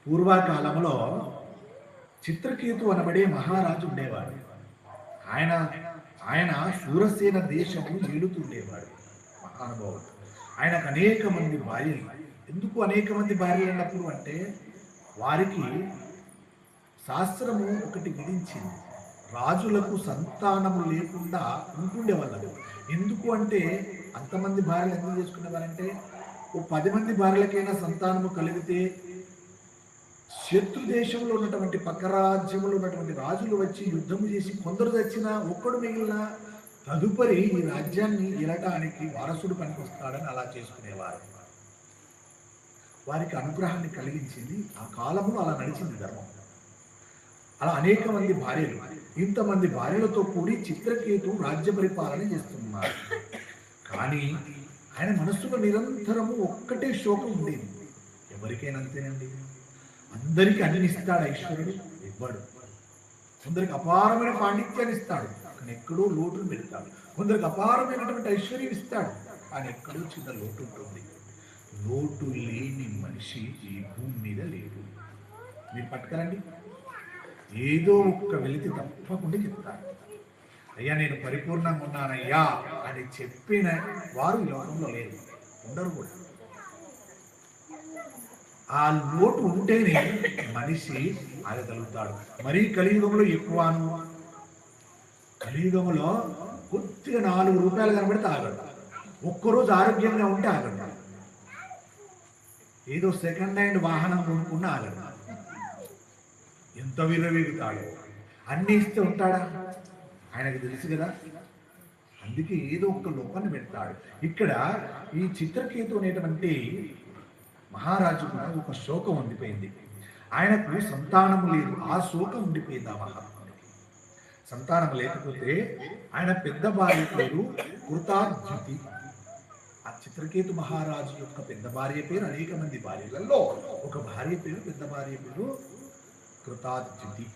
పూర్వకాలంలో చిత్రకేతు అనబడే మహారాజు ఉండేవాడు. ఆయన ఆయన శూరసేన దేశము ఏలుతుండేవాడు, మహానుభావుడు. ఆయనకు అనేక మంది భార్యలు. ఎందుకు అనేక మంది భార్యలు అన్నప్పుడు అంటే వారికి శాస్త్రము ఒకటి విధించింది, రాజులకు సంతానము లేకుండా ఉంటుండే వాళ్ళు. ఎందుకు అంటే అంతమంది భార్యలు ఎందుకు చేసుకునేవారంటే ఓ 10 మంది భార్యలకైనా సంతానము కలిగితే శత్రు దేశంలో ఉన్నటువంటి పక్క రాజ్యంలో ఉన్నటువంటి రాజులు వచ్చి యుద్ధము చేసి కొందరు చచ్చినా ఒక్కడు మిగిలిన తదుపరి ఈ రాజ్యాన్ని ఏలటానికి వారసుడు పనికొస్తాడని అలా చేసుకునేవారు. వారికి అనుగ్రహాన్ని కలిగించింది. ఆ కాలంలో అలా నడిచింది ధర్మం. అలా అనేక మంది భార్యలు, ఇంతమంది భార్యలతో కూడి చిత్రకేతు రాజ్య పరిపాలన చేస్తున్నారు. కానీ ఆయన మనస్సులో నిరంతరము ఒక్కటే శోకం ఉండేది. ఎవరికైనా అంతేనండి, అందరికీ అన్ని ఇస్తాడు ఐశ్వర్యుడు ఇవ్వడు. కొందరికి అపారమైన పాండిత్యాన్ని ఇస్తాడు కానీ ఎక్కడో లోటును పెడతాడు. కొందరికి అపారమైనటువంటి ఐశ్వర్యం ఇస్తాడు కానీ ఎక్కడో చిన్న లోటు ఉంటుంది. లోటు లేని మనిషి ఈ భూమి మీద లేడు. మీరు పట్టుకరండి, ఏదో ఒక్క వెలితి తప్పకుండా చెప్తారు, అయ్యా నేను పరిపూర్ణంగా ఉన్నానయ్యా అని చెప్పిన వారు ఈ లోకంలో లేరు, ఉండరు కూడా. ఆ లోటు ఉంటేనే మనిషి ఆగగలుగుతాడు. మరీ కలియుగంలో ఎక్కువను. కలియుగంలో కొద్దిగా 4 రూపాయలు కనబడితే ఆగడు. ఒక్కరోజు ఆరోగ్యంగా ఉంటే ఆగడు. ఏదో సెకండ్ హ్యాండ్ వాహనం కొనుక్కున్న ఆగడు. ఎంత విరవీగుతాడు. అన్ని ఇస్తే ఉంటాడా? ఆయనకు తెలుసు కదా. అందుకే ఏదో ఒక్క లోపాన్ని పెడతాడు. ఇక్కడ ఈ చిత్రకేతు అనేటువంటి మహారాజు కూడా ఒక శోకం ఉండిపోయింది. ఆయనకు సంతానము లేదు, ఆ శోకం ఉండిపోయింది ఆ మహాత్ముడికి. సంతానం లేకపోతే ఆయన పెద్ద భార్య పేరు కృతాద్యుతి. ఆ చిత్రకేతు మహారాజు యొక్క పెద్ద భార్య పేరు, అనేక మంది భార్యలలో ఒక భార్య పేరు, పెద్ద భార్య పేరు కృతాద్యుతి.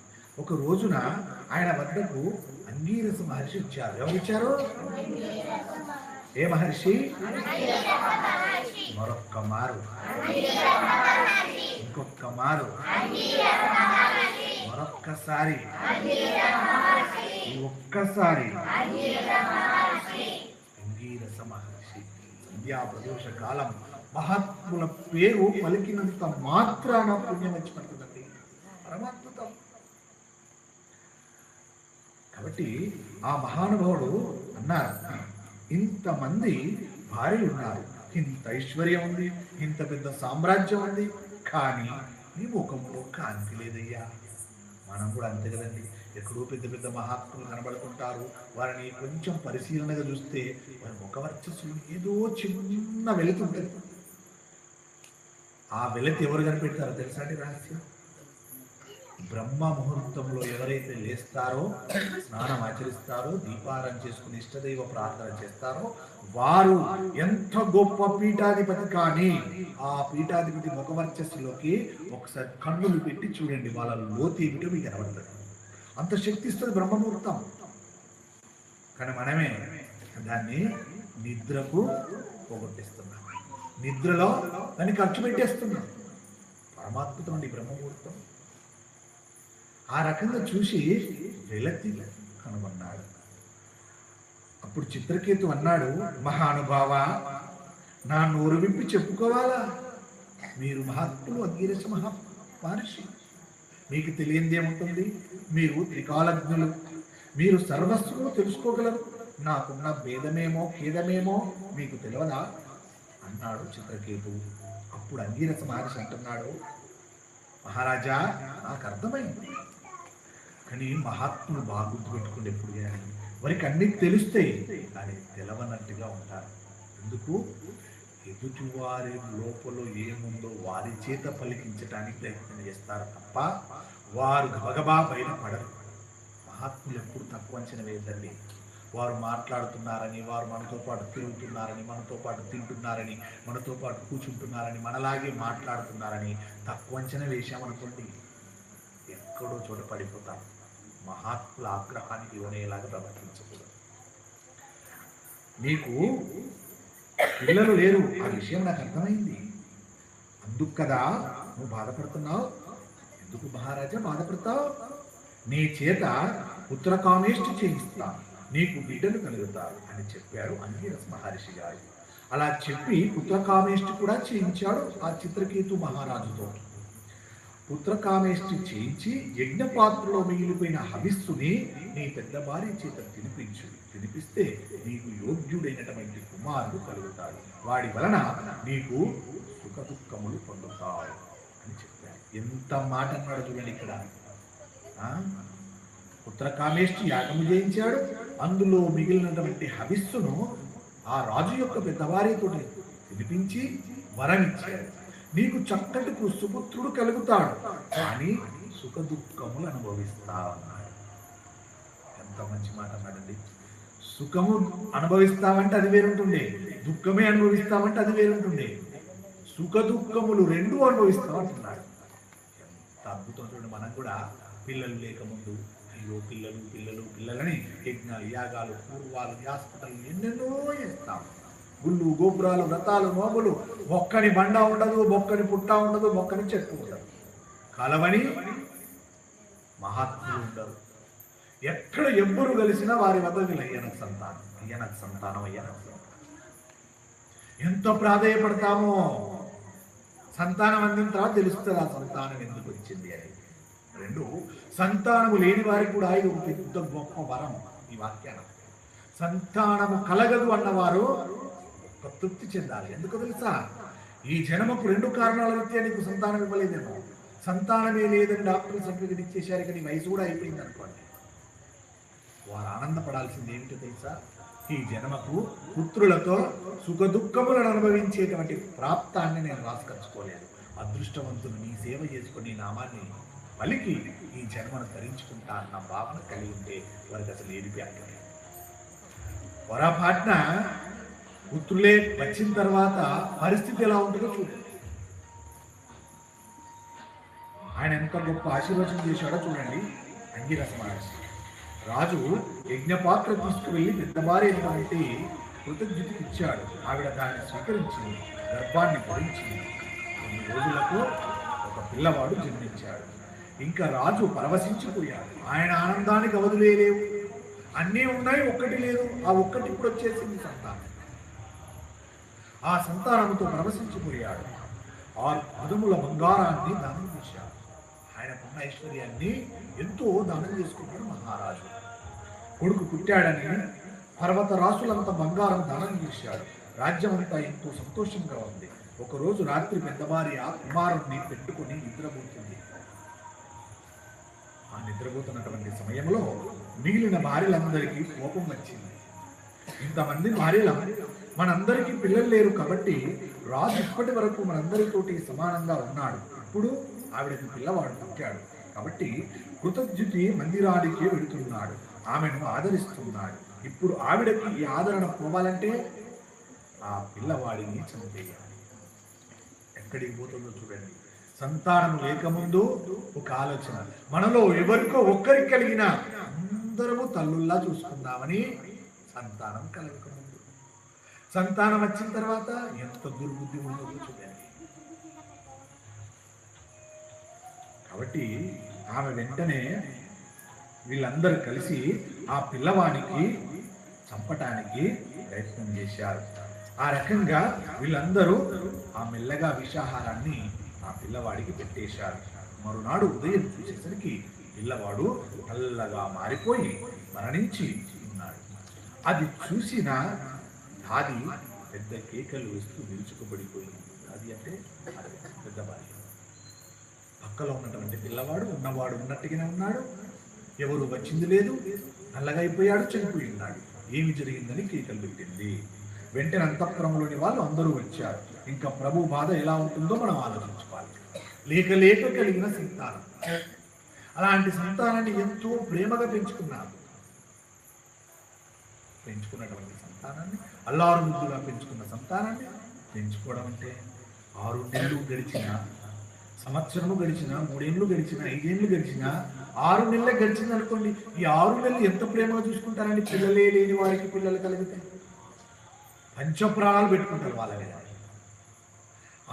ఒక రోజున ఆయన వద్దకు అంగీరస మహర్షి వచ్చారు. ఎవరు వచ్చారు? ఏ మహర్షి? మరొక్క మారు, ఇంకొక్క మారు, మరొక్కసారి, ఒక్కసారి. అంగీరస మహర్షి. సంధ్యా ప్రదోష కాలం. మహాత్ముల పేరు పలికినంత మాత్రాన పుణ్యం వచ్చి పడుతుందండి. పరమాద్భుతం. కాబట్టి ఆ మహానుభావుడు అన్నారు, ఇంతమంది భార్యలు ఉన్నారు, ఇంత ఐశ్వర్యం ఉంది, ఇంత పెద్ద సామ్రాజ్యం ఉంది, కానీ నీ ముఖంలో కాంతి లేదయ్యా. మనం కూడా అంతే కదండి. ఎక్కడో పెద్ద పెద్ద మహాత్ములు కనబడుతుంటారు. వారిని కొంచెం పరిశీలనగా చూస్తే వారి ముఖవర్చస్సులు ఏదో చిన్న వెలితి ఉంటుంది. ఆ వెలితి ఎవరు కనిపెడతారో తెలుసా అండి? రహస్యం. బ్రహ్మ ముహూర్తంలో ఎవరైతే లేస్తారో, స్నానం ఆచరిస్తారో, దీపారాధన చేసుకుని ఇష్టదైవ ప్రార్థన చేస్తారో వారు ఎంత గొప్ప పీఠాధిపతి కానీ ఆ పీఠాధిపతి ముఖవర్చస్సులోకి ఒకసారి కన్నులు పెట్టి చూడండి, వాళ్ళ లోతు ఏమిటో మీకు కనబడుతుంది. అంత శక్తి ఇస్తుంది బ్రహ్మముహూర్తం. కానీ మనమే దాన్ని నిద్రకు పోగొట్టేస్తున్నాం, నిద్రలో దాన్ని ఖర్చు పెట్టేస్తున్నాం. పరమాత్మతం అండి బ్రహ్మముహూర్తం. ఆ రకంగా చూసి వెలతి కనుగొన్నాడు. అప్పుడు చిత్రకేతు అన్నాడు, మహానుభావ, నా నోరు విప్పి చెప్పుకోవాలా? మీరు మహాత్ములు, అంగీరస మహర్షి, మీకు తెలియంది ఏముంటుంది? మీరు త్రికాలజ్ఞులు, మీరు సర్వస్సును తెలుసుకోగలరు. నాకున్న భేదమేమో ఖేదమేమో మీకు తెలియదా అన్నాడు చిత్రకేతు. అప్పుడు అంగీరస మహర్షి అంటున్నాడు, మహారాజా, నాకు అర్థమైంది, కానీ మహాత్ములు బాగా గుర్తుపెట్టుకుని ఎప్పుడు కానీ వారికి అన్ని తెలుస్తాయి కానీ తెలవనట్టుగా ఉంటారు. ఎందుకు? ఎదుటివారి లోపల ఏముందో వారి చేత పలికించడానికి ప్రయత్నం చేస్తారు తప్ప వారు గబగబా బయట పడరు. మహాత్ములు ఎప్పుడు తక్కువ అంచనా వేయద్దండి. వారు మాట్లాడుతున్నారని, వారు మనతో పాటు తిరుగుతున్నారని, మనతో పాటు తింటున్నారని, మనతో పాటు కూర్చుంటున్నారని, మనలాగే మాట్లాడుతున్నారని తక్కువ అంచనా వేశామనుకోండి, ఎక్కడో చోట పడిపోతాం. మహాత్ముల ఆగ్రహానికి లోనేలాగా ప్రవర్తించకూడదు. నీకు పిల్లలు లేరు, ఆ విషయం నాకు అర్థమైంది, అందుకు కదా నువ్వు బాధపడుతున్నావు. ఎందుకు మహారాజా బాధపడతావు? నీ చేత పుత్రకామేష్టి చేయిస్తా, నీకు బిడ్డలు కలుగుతారు అని చెప్పారు అంగీరస మహర్షి గారు. అలా చెప్పి పుత్రకామేష్టి కూడా చేయించాడు ఆ చిత్రకేతు మహారాజుతో. పుత్రకామేష్టి చేయించి యజ్ఞపాత్రలో మిగిలిపోయిన హవిస్సుని నీ పెద్ద భార్య చేత తినిపిస్తే నీకు యోగ్యుడైనటువంటి కుమారుడు కలుగుతాడు, వాడి వలన నీకు సుఖ దుఃఖములు పొందుతాడు అని చెప్పారు. ఎంత మాట అన్నాడు చూడండి ఇక్కడ. పుత్రకామేష్టి యాగము చేయించాడు, అందులో మిగిలినటువంటి హవిస్సును ఆ రాజు యొక్క పెద్ద భార్యతో తినిపించి వరమిచ్చాడు. నీకు చక్కటి సుపుత్రుడు కలుగుతాడు, కానీ సుఖ దుఃఖములు అనుభవిస్తా అన్నాడు. ఎంత మంచి మాట అన్నాడండి. సుఖము అనుభవిస్తామంటే అది వేరుంటుండే, దుఃఖమే అనుభవిస్తామంటే అది వేరుంటుండే. సుఖ దుఃఖములు రెండు అనుభవిస్తామంటున్నాడు. ఎంత అద్భుతం చూడండి. మనం కూడా పిల్లలు లేకముందు అయ్యో పిల్లలు పిల్లలు పిల్లలని యజ్ఞాలు యాగాలు పూర్వాలు హాస్పిటల్ ఎన్నెన్నో చేస్తాం. గుళ్ళు గోపురాలు వ్రతాలు నోములు, మొక్కని బండ ఉండదు, మొక్కని పుట్ట ఉండదు, మొక్కని చెట్టు ఉండదు, కలవని మహాత్ములు ఉండరు. ఎక్కడ ఎవ్వరు కలిసినా వారి వద్ద వీళ్ళు అయ్యనకు సంతానం, అయ్యనకు సంతానం, అయ్యనకు సంతానం. ఎంత ప్రాధాయపడతామో సంతానం అందిన తర్వాత తెలుస్తుంది ఆ సంతానం ఎందుకు వచ్చింది అని. రెండు, సంతానము లేని వారికి కూడా ఇది ఒక పెద్ద గొప్ప వరం. ఈ వాక్యాన్ని సంతానము కలగదు అన్నవారు తృప్తి చెందాలి. ఎందుకు తెలుసా? ఈ జన్మకు రెండు కారణాల రీత్యా నీకు సంతానం ఇవ్వలేదేమో. సంతానమే లేదని డాక్టర్ సర్టిఫికెట్ ఇచ్చేశారు, కానీ వయసు కూడా అయిపోయింది అనుకోండి. వారు ఆనందపడాల్సింది ఏమిటో తెలుసా? ఈ జన్మకు పుత్రులతో సుఖ దుఃఖములను అనుభవించేటువంటి ప్రాప్తాన్ని నేను రాసుకచ్చుకోలేదు. అదృష్టవంతులు నీ సేవ చేసుకుని నామాన్ని పలికి ఈ జన్మను ధరించుకుంటా అన్న భావన కలిగి ఉంటే వారికి అసలు ఏడిపి అక్కడే. పొరపాటున పుత్రులే వచ్చిన తర్వాత పరిస్థితి ఎలా ఉంటుందో చూడండి. ఆయన ఎంత గొప్ప ఆశీర్వచనం చేశాడో చూడండి. అంగీరస మహర్షి రాజు యజ్ఞపాత్ర తీసుకువెళ్ళి పెద్ద భార్య అయినటువంటి కృతజ్ఞతకి ఇచ్చాడు. ఆవిడ దాన్ని స్వీకరించింది, గర్భాన్ని ధరించింది. కొన్ని రోజులకు ఒక పిల్లవాడు జన్మించాడు. ఇంకా రాజు పరవశించిపోయాడు. ఆయన ఆనందానికి అవధులేవు. అన్నీ ఉన్నాయి, ఒక్కటి లేదు. ఆ ఒక్కటి ఇప్పుడు వచ్చేసింది సంతానం. ఆ సంతానంతో పరవశించిపోయాడు. 6 పదముల బంగారాన్ని దానం చేశాడు. ఆయనకున్న ఐశ్వర్యాన్ని ఎంతో దానం చేసుకున్నాడు మహారాజు. కొడుకు పుట్టాడని పర్వత రాసులంత బంగారం దానం చేశాడు. రాజ్యం అంతా ఎంతో సంతోషంగా ఉంది. ఒకరోజు రాత్రి పెద్ద భార్య కుమారుణ్ణి పెట్టుకుని నిద్రపోతుంది. ఆ నిద్రపోతున్నటువంటి సమయంలో మిగిలిన భార్యలందరికీ కోపం వచ్చింది. ఇంతమంది భార్యలు, మనందరికీ పిల్లలు లేరు కాబట్టి రాజు ఇప్పటి వరకు మనందరితోటి సమానంగా ఉన్నాడు. ఇప్పుడు ఆవిడకి పిల్లవాడు పుట్టాడు కాబట్టి కృతజ్ఞుతి మందిరానికి వెళుతున్నాడు, ఆమెను ఆదరిస్తున్నాడు. ఇప్పుడు ఆవిడకి ఈ ఆదరణ పోవాలంటే ఆ పిల్లవాడిని చంపేయాలి. ఎక్కడికి పోతుందో చూడండి. సంతానం లేకముందు ఒక ఆలోచన, మనలో ఎవరికో ఒక్కరికి కలిగినా అందరము తల్లుల్లా చూసుకుందామని. సంతానం కలగకముందు, సంతానం వచ్చిన తర్వాత ఎంత దుర్బుద్ధి ఉండదో చూడండి. కాబట్టి ఆమె వెంటనే వీళ్ళందరూ కలిసి ఆ పిల్లవానికి చంపటానికి ప్రయత్నం చేశారు. ఆ రకంగా వీళ్ళందరూ ఆ మెల్లగా విషాహారాన్ని ఆ పిల్లవాడికి పెట్టేశారు. మరునాడు ఉదయం చూసేసరికి పిల్లవాడు నల్లగా మారిపోయి మరణించి ఉన్నాడు. అది చూసిన దాది పెద్ద కేకలు వేస్తూ విరుచుకుపడిపోయింది. అది అంటే పెద్ద భార్య. పక్కలో ఉన్నటువంటి పిల్లవాడు ఉన్నవాడు ఉన్నట్టుగానే ఉన్నాడు, ఎవరు వచ్చింది లేదు, నల్లగా అయిపోయాడు, చనిపోయి ఉన్నాడు. ఏమి జరిగిందని కేకలు పెట్టింది. వెంటనే అంతఃపురంలోని వాళ్ళు అందరూ వచ్చారు. ఇంకా ప్రభు బాధ ఎలా ఉంటుందో మనం ఆలోచించుకోవాలి. లేక లేక కలిగిన సంతానం, అలాంటి సంతానాన్ని ఎంతో ప్రేమగా పెంచుకున్నటువంటి సంతానాన్ని, అల్లారు ముద్దుగా పెంచుకున్న సంతానాన్ని పెంచుకోవడం అంటే 6 నెలలు గడిచినా, సంవత్సరము గడిచినా, 3 ఏళ్ళు గడిచినా, 5 ఏళ్ళు గడిచినా, 6 నెలలే గడిచింది అనుకోండి. ఈ 6 నెలలు ఎంత ప్రేమగా చూసుకుంటారండి. పిల్లలే లేని వారికి పిల్లలు కలిగితే పంచప్రాణాలు పెట్టుకుంటారు వాళ్ళ మీద.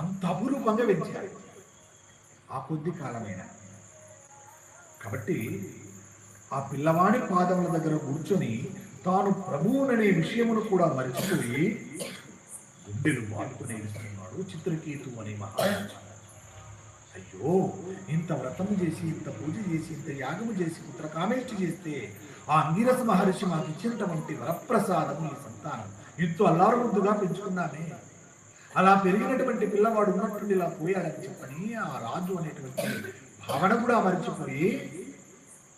అంత అపురూపంగా పెంచారు. ఆ కొద్ది కాలమైన కాబట్టి ఆ పిల్లవాడి పాదముల దగ్గర కూర్చొని తాను ప్రభువుననే విషయమును కూడా మరిచిపోయి గుండెలు వాడుకునే ఇస్తున్నాడు చిత్రకేతు అనే మహారాజు. అయ్యో, ఇంత వ్రతము చేసి, ఇంత పూజ చేసి, ఇంత యాగము చేసి, పుత్రకామేష్టి చేస్తే ఆ అంగిరస మహర్షి మాకు ఇచ్చినటువంటి వరప్రసాదము ఈ సంతానం ఎంతో అల్లారు ముద్దుగా పెంచుకున్నామే, అలా పెరిగినటువంటి పిల్లవాడు ఉన్నట్టుండి ఇలా పోయాడని చెప్పని ఆ రాజు అనేటువంటి భావన కూడా మర్చిపోయి,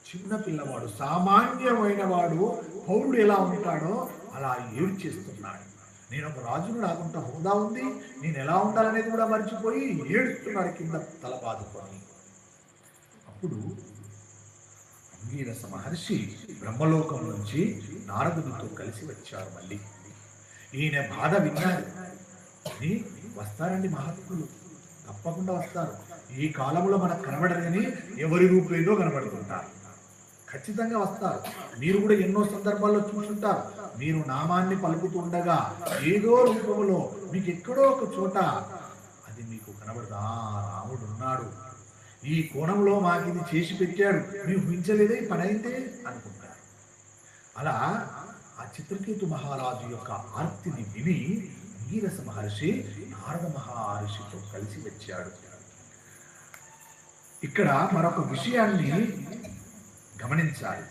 చిన్న పిల్లవాడు సామాన్యమైన వాడు పౌరుడు ఎలా ఉంటాడో అలా ఏడ్చేస్తున్నాడు. నేను ఒక రాజును, నాకుంత హోదా ఉంది, నేను ఎలా ఉండాలనేది కూడా మర్చిపోయి ఏడుస్తున్నాడు కింద తల బాదుకొని. అప్పుడు అంగీరస మహర్షి బ్రహ్మలోకం నుంచి నారదుడితో కలిసి వచ్చారు. మళ్ళీ ఈయన బాధ విన్నారు. వస్తారండి మహాత్ములు, తప్పకుండా వస్తారు. ఈ కాలంలో మనకు కనబడరు కానీ ఎవరి రూపంలో కనబడుతుంటారు, ఖచ్చితంగా వస్తారు. మీరు కూడా ఎన్నో సందర్భాల్లో చూసుంటారు. మీరు నామాన్ని పలుకుతుండగా ఏదో రూపంలో మీకు ఎక్కడో ఒక చోట అది మీకు కనబడదా, రాముడు ఉన్నాడు, ఈ కోణంలో మాకు ఇది చేసి పెట్టాడు, మీరు ఊహించలేదే, పని అయితే అనుకుంటారు. అలా ఆ చిత్రకేతు మహారాజు యొక్క ఆర్తిని విని అంగీరస మహర్షి నారద మహర్షితో కలిసి వచ్చాడు. ఇక్కడ మరొక విషయాన్ని గమనించాలి.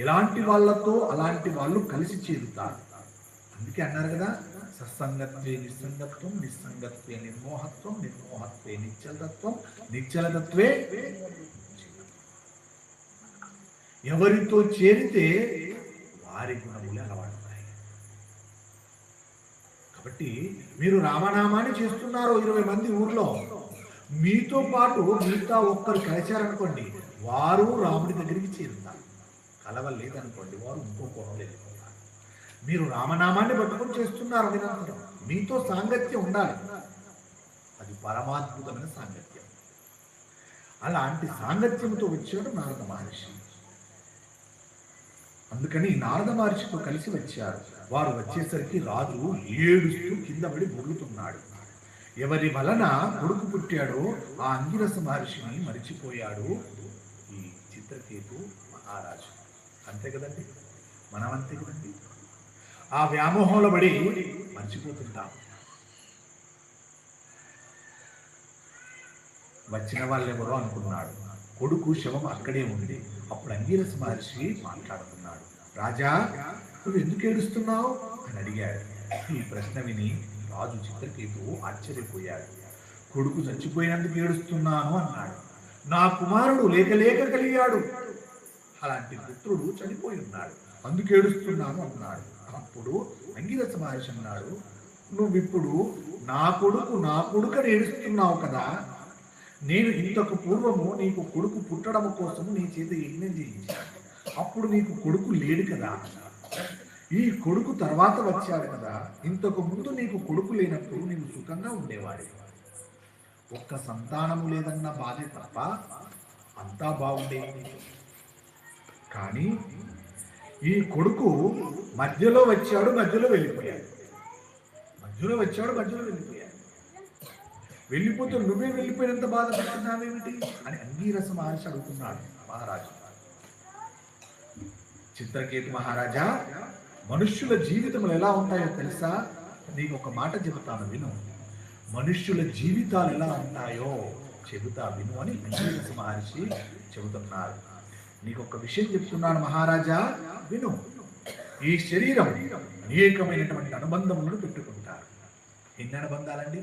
ఎలాంటి వాళ్ళతో అలాంటి వాళ్ళు కలిసి చేరుతారు. అందుకే అన్నారు కదా, సత్సంగత్వే నిస్సంగత్వం, నిస్సంగత్వే నిర్మోహత్వం, నిర్మోహత్వే నిశ్చలతత్వం, నిశ్చలతత్వే. ఎవరితో చేరితే వారి గుణములు అలవాటుతాయి. కాబట్టి మీరు రామనామాన్ని చేస్తున్నారు 20 మంది ఊర్లో, మీతో పాటు మిగతా ఒక్కరు కలిశారనుకోండి, వారు రాముడి దగ్గరికి చేరుతారు. కలవలేదనుకోండి, వారు ఇంకో కోణం వెళ్ళిపోతారు. మీరు రామనామాన్ని పట్టుకొని చేస్తున్నారు నిరంతరం, మీతో సాంగత్యం ఉండాలి, అది పరమాద్భుతమైన సాంగత్యం. అలాంటి సాంగత్యంతో వచ్చాడు నారద మహర్షి. అందుకని నారద మహర్షితో కలిసి వచ్చారు. వారు వచ్చేసరికి రాజు ఏడుస్తూ కింద పడి బొర్లుతున్నాడు. ఎవరి వలన కొడుకు పుట్టాడో ఆ అంగిరస మహర్షిని మరిచిపోయాడు ఈ చిత్రకేతు మహారాజు. అంతే కదండి, మనం అంతే కదండి. ఆ వ్యామోహంలో పడి మర్చిపోతుంటాం. వచ్చిన వాళ్ళెవరో అనుకున్నాడు. కొడుకు శవం అక్కడే ఉంది. అప్పుడు అంగీరస మహర్షి మాట్లాడుతున్నాడు. రాజా, నువ్వు ఎందుకు ఏడుస్తున్నావు అని అడిగాడు. ఈ ప్రశ్న విని రాజు చిత్రకేతు ఆశ్చర్యపోయాడు. కొడుకు చచ్చిపోయినందుకు ఏడుస్తున్నాను అన్నాడు. నా కుమారుడు లేక లేక కలిగాడు, అలాంటి పుత్రుడు చనిపోయి ఉన్నాడు, అందుకు ఏడుస్తున్నాను అన్నాడు. అప్పుడు అంగీరస మహర్షి అన్నాడు, నువ్విప్పుడు నా కొడుకని ఏడుస్తున్నావు కదా, నేను ఇంతకు పూర్వము నీకు కొడుకు పుట్టడం కోసం నీ చేత యజ్ఞం చేయించాను. అప్పుడు నీకు కొడుకు లేడు కదా, ఈ కొడుకు తర్వాత వచ్చాడు కదా, ఇంతకు ముందు నీకు కొడుకు లేనప్పుడు నీవు సుఖంగా ఉండేవాడి, ఒక్క సంతానము లేదన్న బాధే తప్ప అంతా బాగుండేది. కానీ ఈ కొడుకు మధ్యలో వచ్చాడు, మధ్యలో వెళ్ళిపోయాడు, మధ్యలో వచ్చాడు, మధ్యలో వెళ్ళిపోయాడు. వెళ్ళిపోతే నువ్వే వెళ్ళిపోయినంత బాధపడుతున్నావేమిటి అని అంగీరస మహర్షి అడుగుతున్నాడు మహారాజు. చిత్రకేతు మహారాజా, మనుష్యుల జీవితములు ఎలా ఉంటాయో తెలుసా? నీకు ఒక మాట చెబుతాను విను. మనుష్యుల జీవితాలు ఎలా ఉంటాయో చెబుతా విను అని అంగీరస మహర్షి చెబుతున్నారు. నీకు ఒక విషయం చెప్తున్నాను మహారాజా, విను. ఈ శరీరం అనేకమైనటువంటి అనుబంధములను పెట్టుకుంటారు. ఎన్ని అనుబంధాలండి?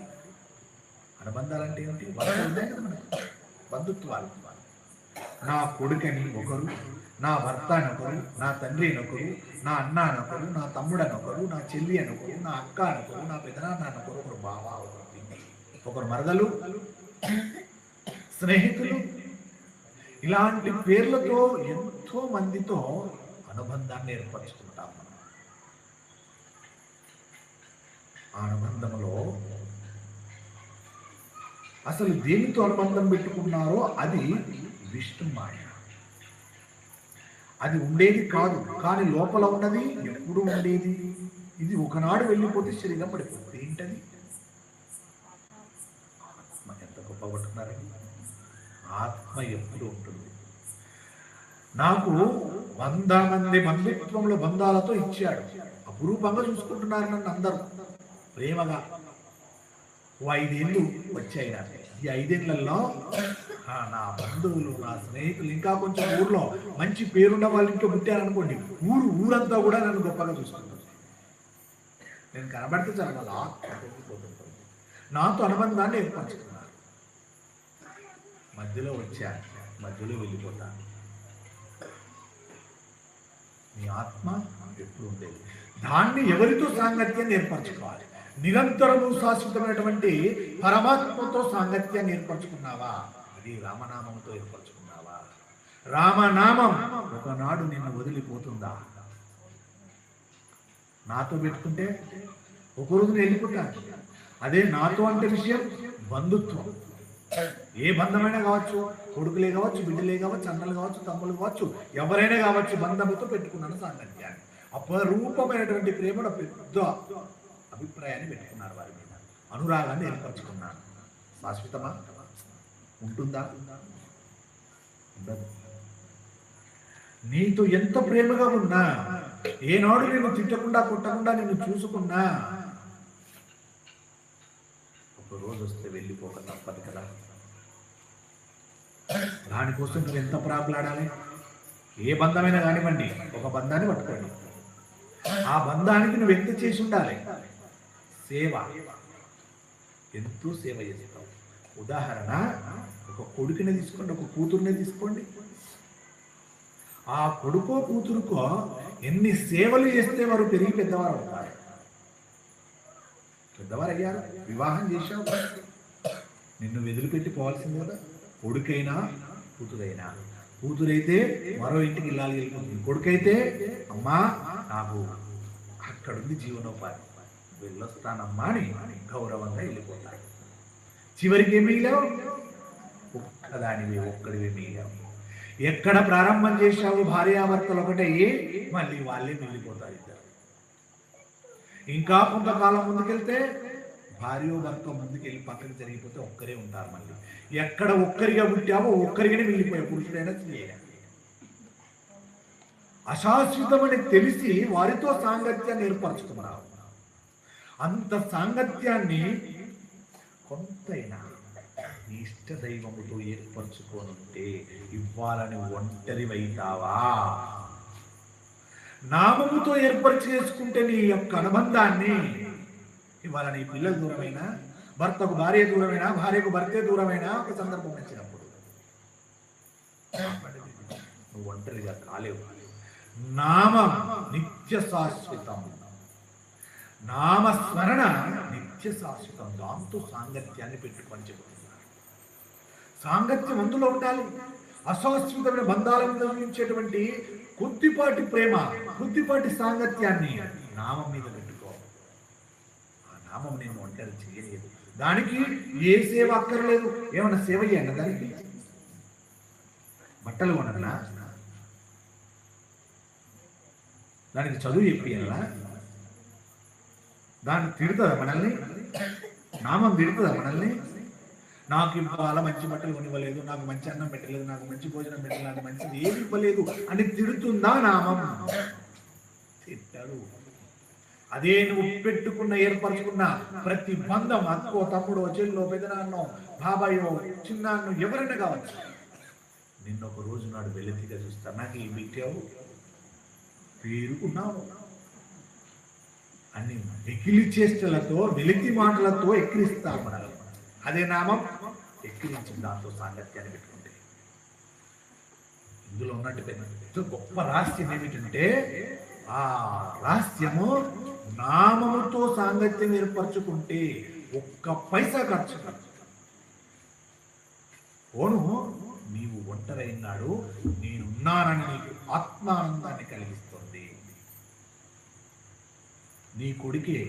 అనుబంధాలంటే ఏమిటి? బంధుత్వాలు. నా కొడుకని ఒకరు, నా భర్త అనొకరు, నా తండ్రి అనొకరు, నా అన్న అనొకరు, నా తమ్ముడు అనొకరు, నా చెల్లి అనొకరు, నా అక్క అనొకరు, నా పెదనాన్న అనొకరు, ఒకరు బావ, ఒకరు మరదలు, స్నేహితులు, ఇలాంటి పేర్లతో ఎంతో మందితో అనుబంధాన్ని ఏర్పరచుకుంటాం మనం. ఆ అనుబంధంలో అసలు దేనితో అనుబంధం పెట్టుకున్నారో అది విష్ణు మాయ. అది ఉండేది కాదు, కానీ లోపల ఉన్నది ఎప్పుడు ఉండేది. ఇది ఒకనాడు వెళ్ళిపోతే శరీరం పడిపోతుంది. ఏంటది? ఆత్మ. ఎంత గొప్ప పట్టుకున్నారండి. ఆత్మ ఎప్పుడు ఉంటుంది. నాకు 100 మంది బంధుత్వంలో బంధాలతో ఇచ్చాడు. అపురూపంగా చూసుకుంటున్నారు నన్ను అందరూ ప్రేమగా. 5 ఏళ్ళు వచ్చాయి నాకు. ఈ 5 ఏళ్లలో నా బంధువులు, నా స్నేహితులు, ఇంకా కొంచెం ఊర్లో మంచి పేరున్న వాళ్ళు ఇంట్లో పుట్టారనుకోండి, ఊరంతా కూడా నన్ను గొప్పగా చూసుకుంటారు. నేను కనబడితే చాలా వాళ్ళ ఆత్మ పొంగిపోతుంటుంది. నాతో అనుబంధాన్ని ఏర్పరచుకున్నారు. మధ్యలో వచ్చాను, మధ్యలో వెళ్ళిపోతాను. మీ ఆత్మ ఎప్పుడు ఉండేది. దాన్ని ఎవరితో సాంగత్యాన్ని ఏర్పరచుకోవాలి? నిరంతరము శాశ్వతమైనటువంటి పరమాత్మతో సాంగత్యాన్ని ఏర్పరచుకున్నావా? అది రామనామంతో ఏర్పరచుకున్నావా? రామనామం ఒకనాడు నిన్ను వదిలిపోతుందా? నాతో పెట్టుకుంటే ఒకరోజు వెళ్ళిపోతాను. అదే నాతో అంటే విషయం బంధుత్వం. ఏ బంధమైనా కావచ్చు, కొడుకులే కావచ్చు, బిడ్డలే కావచ్చు, అన్నలు కావచ్చు, తమ్ములు కావచ్చు, ఎవరైనా కావచ్చు, బంధంతో పెట్టుకున్నాను సాంగత్యాన్ని. అపరూపమైనటువంటి ప్రేమను పెద్ద అభిప్రాయాన్ని పెట్టుకున్నారు వారి మీద. అనురాగాన్ని ఏర్పరచుకున్నాను. శాశ్వతమా? ఉంటుందా? ఉండదు. నీతో ఎంత ప్రేమగా ఉన్నా, ఏనాడు నేను తిట్టకుండా కొట్టకుండా నిన్ను చూసుకున్నా, ఒక రోజు వస్తే వెళ్ళిపోక తప్పదు కదా. దానికోసం నువ్వు ఎంత ప్రాకులాడాలి? ఏ బంధమైనా కానివ్వండి, ఒక బంధాన్ని పట్టుకోండి. ఆ బంధానికి నువ్వు ఎంత చేసి ఉండాలి? సేవ. ఎంతో సేవ చేస్తావు. ఉదాహరణ, ఒక కొడుకునే తీసుకోండి, ఒక కూతురునే తీసుకోండి. ఆ కొడుకో కూతురుకో ఎన్ని సేవలు చేస్తే వారు పెరిగి పెద్దవారు అవుతారు. పెద్దవారు అయ్యారు, వివాహం చేశావు, నిన్ను వదిలిపెట్టి పోవాల్సింది కదా. కొడుకైనా కూతురైనా, కూతురైతే మరో ఇంటికి ఇల్లాలి వెళ్ళిపోతుంది, కొడుకైతే అమ్మా నాకు అక్కడుంది జీవనోపాధి, వెళ్ళొస్తానమ్మా అని గౌరవంగా వెళ్ళిపోతాడు. చివరికి ఏమి మిగిలావు? ఒక్కడివి మిగిలావు. ఎక్కడ ప్రారంభం చేశావు భార్యాభర్తలు ఒకటయ్యి, మళ్ళీ వాళ్ళే మిగిలిపోతారు ఇద్దరు. ఇంకా కొంతకాలం ముందుకెళ్తే భార్య భర్త ముందుకెళ్ళి పక్కకి జరిగిపోతే ఒక్కరే ఉంటారు. మళ్ళీ ఎక్కడ ఒక్కరిగా పుట్టావో ఒక్కరిగానే మిగిలిపోయే పురుషుడైనా స్త్రీయైనా. అశాశ్వతమని తెలిసి వారితో సాంగత్యాన్ని ఏర్పరచుకున్నావు. అంత సాంగత్యాన్ని కొంతైనా నీ ఇష్ట దైవముతో ఏర్పరచుకోనుంటే ఇవ్వాలని ఒంటరివైతావా? నామముతో ఏర్పరిచి చేసుకుంటే నీ యొక్క అనుబంధాన్ని ఇవాళ నీ పిల్లలు దూరమైనా, భర్తకు భార్య దూరమైనా, భార్యకు భర్తే దూరమైనా, ఒక సందర్భం వచ్చినప్పుడు నువ్వు ఒంటరిగా కాలేవు. నామం నిత్య శాశ్వతం, నామస్మరణ నిత్య శాశ్వతం. దాంతో సాంగత్యాన్ని పెట్టుకొని చెబుతున్నారు. సాంగత్యం అందులో ఉండాలి. అశాశ్వతమైన బంధాలను నిర్మించేటువంటి కొద్దిపాటి ప్రేమ, కొద్దిపాటి సాంగత్యాన్ని నామం మీద పెట్టుకో. ఆ నామం నేను ఒంటరి చేయలేదు. దానికి ఏ సేవ అక్కర్లేదు. ఏమన్నా సేవ చేయండి దానికి? బట్టలు కొనన్నా? దానికి చదువు చెప్పియాలా? దాన్ని తిడుతుందా మనల్ని? నామం తిడుతుందా మనల్ని? నాకు ఇవాళ మంచి బట్టలు కొనివ్వలేదు, నాకు మంచి అన్నం పెట్టలేదు, నాకు మంచి భోజనం పెట్టలేదు, నాకు మంచిది ఏమి ఇవ్వలేదు అని తిడుతుందా నామం? తిట్టాడు. అదే నువ్వు పెట్టుకున్న, ఏర్పరచుకున్న ప్రతి బంధం, అక్కో, తమ్ముడో, చెల్లో, పెదనాన్నో, బాబాయో, చిన్నాన్నో, ఎవరైనా కావచ్చు, నిన్నొక రోజు నాడు వెలితిగా చూస్తా. నాకు ఏం పెట్టావు, పేరుకున్నావు అన్ని వెకిలి చేష్టలతో, వెలితి మాటలతో ఎక్కిరిస్తారు మనల్ని. అదే నామం ఎక్కిరించి దాంతో సాంగత్యాన్ని పెట్టుకుంటే. ఇందులో ఉన్నట్టు పెద్ద గొప్ప రహస్యం ఏమిటంటే, ఆ రహస్యము నామముతో సాంగత్యం ఏర్పరచుకుంటే ఒక్క పైసా ఖర్చు కాదు. ఓను నీవు ఒంటరైనాడు, నేనున్నానని నీకు ఆత్మానందాన్ని కలిగిస్తుంది. నీ కొడుకే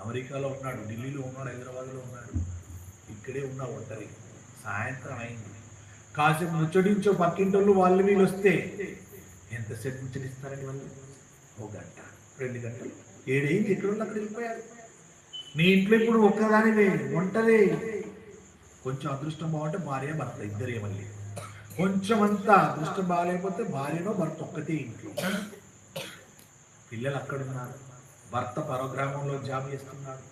అమెరికాలో ఉన్నాడు, ఢిల్లీలో ఉన్నాడు, హైదరాబాద్లో ఉన్నాడు, ఇక్కడే ఉన్న ఒంటరి. సాయంత్రం అయింది, కాసేపు ముచ్చడించో పక్కింటోళ్ళు వాళ్ళు వీళ్ళు వస్తే ఎంతసేపు ముచ్చటిస్తారండి వాళ్ళు? 1 గంట, 2 గంటలు, 7 అయింది, ఎక్కడోళ్ళు అక్కడ వెళ్ళిపోయారు. నీ ఇంట్లో ఇప్పుడు ఒక్కదానివే, ఒంటరి. కొంచెం అదృష్టం బాగుంటే భార్య భర్త ఇద్దరే, మళ్ళీ కొంచెమంతా అదృష్టం బాగాలేకపోతే భార్యనో భర్త ఒక్కతే ఇంట్లో, పిల్లలు అక్కడున్నారు, భర్త పరగ్రామంలో జాబ్ చేస్తున్నాడు,